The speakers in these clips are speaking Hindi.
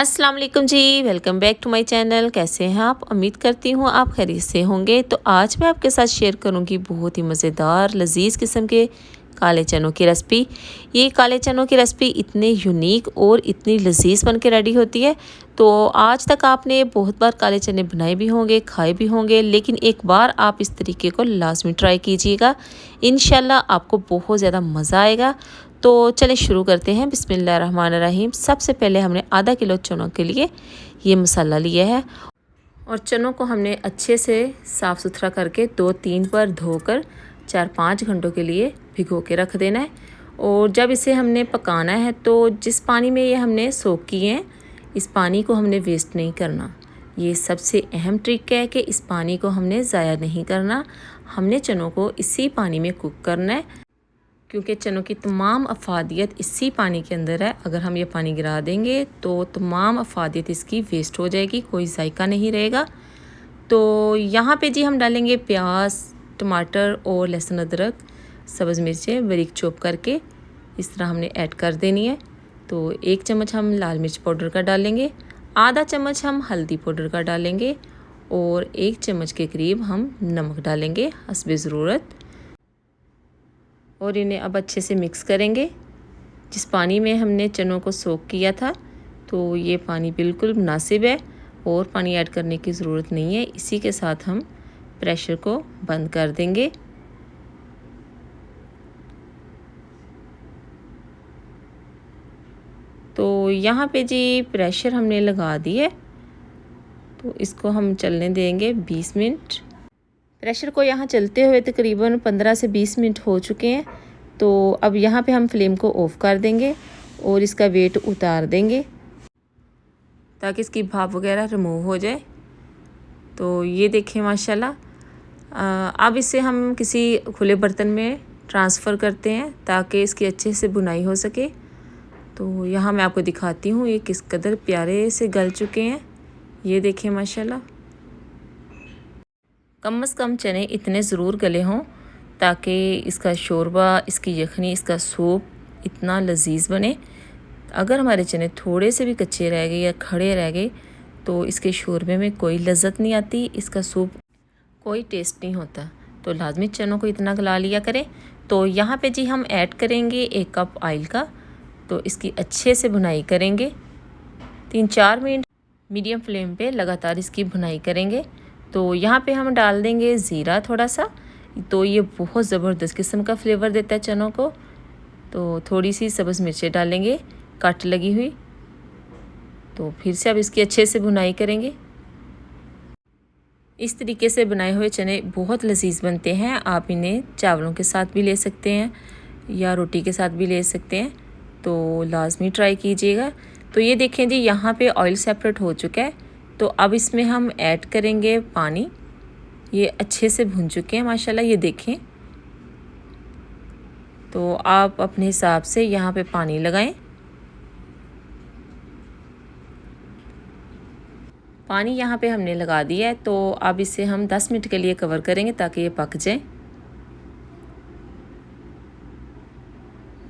अस्सलाम वालेकुम जी, welcome back to my channel. कैसे हैं आप? उम्मीद करती हूँ आप खैरियत से होंगे। तो आज मैं आपके साथ शेयर करूँगी बहुत ही मज़ेदार लजीज़ किस्म के काले चनों की रेसिपी। ये काले चनों की रेसिपी इतने यूनिक और इतनी लजीज़ बन के रेडी होती है। तो आज तक आपने बहुत बार काले चने बनाए भी होंगे, खाए भी होंगे, लेकिन एक बार आप इस तरीके को लाजमी ट्राई कीजिएगा। इंशाल्लाह आपको बहुत ज़्यादा मज़ा आएगा। तो चलिए शुरू करते हैं। बिस्मिल्लाहिर्रहमानिर्रहीम। सबसे पहले हमने आधा किलो चनों के लिए ये मसाला लिया है और चनों को हमने अच्छे से साफ़ सुथरा करके 2-3 बार धोकर 4-5 घंटों के लिए भिगो के रख देना है। और जब इसे हमने पकाना है तो जिस पानी में ये हमने सोक किए हैं, इस पानी को हमने वेस्ट नहीं करना। ये सबसे अहम ट्रिक है कि इस पानी को हमने ज़ाया नहीं करना। हमने चनों को इसी पानी में कुक करना है, क्योंकि चनों की तमाम अफादियत इसी पानी के अंदर है। अगर हम ये पानी गिरा देंगे तो तमाम अफादियत इसकी वेस्ट हो जाएगी, कोई जायका नहीं रहेगा। तो यहाँ पे जी हम डालेंगे प्याज, टमाटर और लहसुन, अदरक, सब्ज़ मिर्चें बारीक चॉप करके इस तरह हमने ऐड कर देनी है। तो 1 चम्मच हम लाल मिर्च पाउडर का डालेंगे, आधा चम्मच हम हल्दी पाउडर का डालेंगे और 1 चम्मच के करीब हम नमक डालेंगे हस्बे ज़रूरत। और इन्हें अब अच्छे से मिक्स करेंगे। जिस पानी में हमने चनों को सोक किया था तो ये पानी बिल्कुल मुनासिब है और पानी ऐड करने की ज़रूरत नहीं है। इसी के साथ हम प्रेशर को बंद कर देंगे। तो यहाँ पे जी प्रेशर हमने लगा दिया, तो इसको हम चलने देंगे 20 मिनट। प्रेशर को यहाँ चलते हुए तकरीबन 15 से 20 मिनट हो चुके हैं। तो अब यहाँ पे हम फ्लेम को ऑफ़ कर देंगे और इसका वेट उतार देंगे ताकि इसकी भाप वगैरह रिमूव हो जाए। तो ये देखें माशाल्लाह। अब इसे हम किसी खुले बर्तन में ट्रांसफ़र करते हैं ताकि इसकी अच्छे से बुनाई हो सके। तो यहाँ मैं आपको दिखाती हूँ ये किस कदर प्यारे से गल चुके हैं। ये देखें माशाल्लाह। कम से कम चने इतने ज़रूर गले हों ताकि इसका शोरबा, इसकी यखनी, इसका सूप इतना लजीज बने। अगर हमारे चने थोड़े से भी कच्चे रह गए या खड़े रह गए तो इसके शोरबे में कोई लज्जत नहीं आती, इसका सूप कोई टेस्ट नहीं होता। तो लाजमी चनों को इतना गला लिया करें। तो यहाँ पे जी हम ऐड करेंगे 1 कप ऑयल का। तो इसकी अच्छे से भुनाई करेंगे 3-4 मिनट मीडियम फ्लेम पे लगातार इसकी भुनाई करेंगे। तो यहाँ पे हम डाल देंगे ज़ीरा थोड़ा सा। तो ये बहुत ज़बरदस्त किस्म का फ्लेवर देता है चनों को। तो थोड़ी सी सब्ज़ मिर्चें डालेंगे कट लगी हुई। तो फिर से अब इसकी अच्छे से भुनाई करेंगे। इस तरीके से बनाए हुए चने बहुत लजीज बनते हैं। आप इन्हें चावलों के साथ भी ले सकते हैं या रोटी के साथ भी ले सकते हैं। तो लाजमी ट्राई कीजिएगा। तो ये देखें जी यहाँ पे ऑयल सेपरेट हो चुका है। तो अब इसमें हम ऐड करेंगे पानी। ये अच्छे से भुन चुके हैं माशाल्लाह, ये देखें। तो आप अपने हिसाब से यहाँ पे पानी लगाएं। पानी यहाँ पे हमने लगा दिया है। तो अब इसे हम 10 मिनट के लिए कवर करेंगे ताकि ये पक जाए।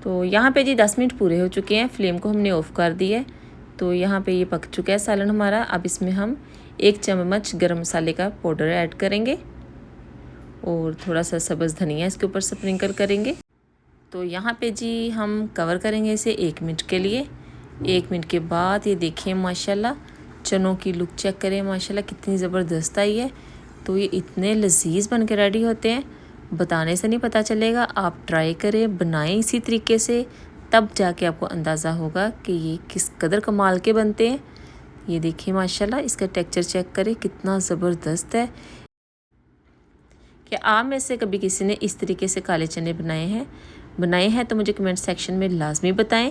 तो यहाँ पे जी 10 मिनट पूरे हो चुके हैं। फ्लेम को हमने ऑफ़ कर दिया है। तो यहाँ पे ये पक चुका है सालन हमारा। अब इसमें हम 1 चम्मच गरम मसाले का पाउडर ऐड करेंगे और थोड़ा सा सब्ज़ धनिया इसके ऊपर स्प्रिंकल करेंगे। तो यहाँ पे जी हम कवर करेंगे इसे 1 मिनट के लिए। 1 मिनट के बाद ये देखें माशाल्लाह चनों की लुक चेक करें माशाल्लाह कितनी ज़बरदस्त आई है। तो ये इतने लजीज बन के रेडी होते हैं, बताने से नहीं पता चलेगा। आप ट्राई करें, बनाएं इसी तरीके से, तब जाके आपको अंदाज़ा होगा कि ये किस कदर कमाल के बनते हैं। ये देखिए माशाल्लाह इसका टेक्सचर चेक करें कितना ज़बरदस्त है। कि आप में से कभी किसी ने इस तरीके से काले चने बनाए हैं तो मुझे कमेंट सेक्शन में लाजमी बताएं।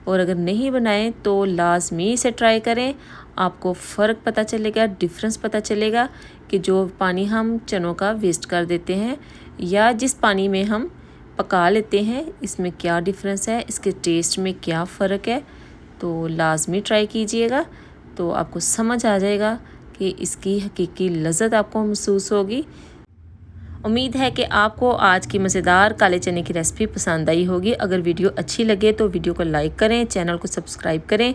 और अगर नहीं बनाएं तो लाजमी इसे ट्राई करें। आपको फ़र्क पता चलेगा, डिफरेंस पता चलेगा कि जो पानी हम चनों का वेस्ट कर देते हैं या जिस पानी में हम पका लेते हैं इसमें क्या डिफरेंस है, इसके टेस्ट में क्या फ़र्क है। तो लाजमी ट्राई कीजिएगा तो आपको समझ आ जाएगा कि इसकी हकीकी लज़्ज़त आपको महसूस होगी। उम्मीद है कि आपको आज की मज़ेदार काले चने की रेसिपी पसंद आई होगी। अगर वीडियो अच्छी लगे तो वीडियो को लाइक करें, चैनल को सब्सक्राइब करें।